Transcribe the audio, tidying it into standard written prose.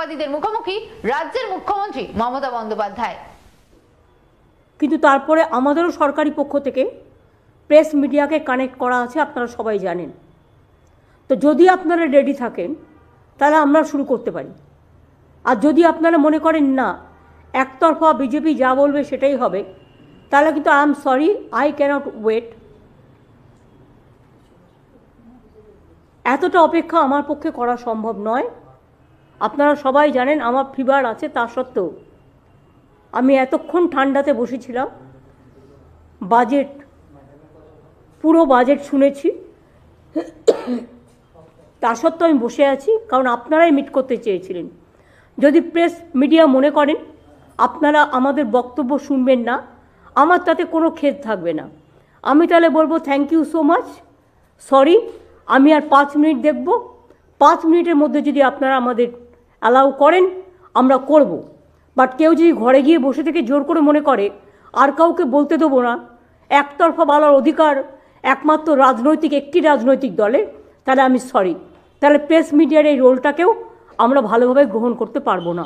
সাংবাদিকদের মুখোমুখি রাজ্যের মুখ্যমন্ত্রী মমতা বন্দ্যোপাধ্যায়। কিন্তু তারপরে আমাদেরও সরকারি পক্ষ থেকে প্রেস মিডিয়াকে কানেক্ট করা আছে, আপনারা সবাই জানেন। তো যদি আপনারা রেডি থাকেন তাহলে আমরা শুরু করতে পারি। আর যদি আপনারা মনে করেন না একতরফা বিজেপি যা বলবে সেটাই হবে, তাহলে কিন্তু I am sorry, I cannot wait. এতটা অপেক্ষা আমার পক্ষে করা সম্ভব নয়। আপনারা সবাই জানেন আমার ফিভার আছে, তা সত্ত্বেও আমি এতক্ষণ ঠান্ডাতে বসেছিলাম, বাজেট পুরো বাজেট শুনেছি, তা সত্ত্বেও আমি বসে আছি, কারণ আপনারাই মিট করতে চেয়েছিলেন। যদি প্রেস মিডিয়া মনে করেন আপনারা আমাদের বক্তব্য শুনবেন না, আমার তাতে কোনো খেদ থাকবে না। আমি তাহলে বলবো thank you so much, sorry, আমি আর 5 মিনিট দেখব। 5 মিনিটের মধ্যে যদি আপনারা আমাদের অ্যালাউ করেন আমরা করব। বাট কেউ যদি ঘরে গিয়ে বসে থেকে জোর করে মনে করে আর কাউকে বলতে দেবো না, একতরফা বলার অধিকার একমাত্র একটি রাজনৈতিক দলে, তাহলে আমি সরি, তাহলে প্রেস মিডিয়ার এই রোলটাকেও আমরা ভালোভাবে গ্রহণ করতে পারবো না।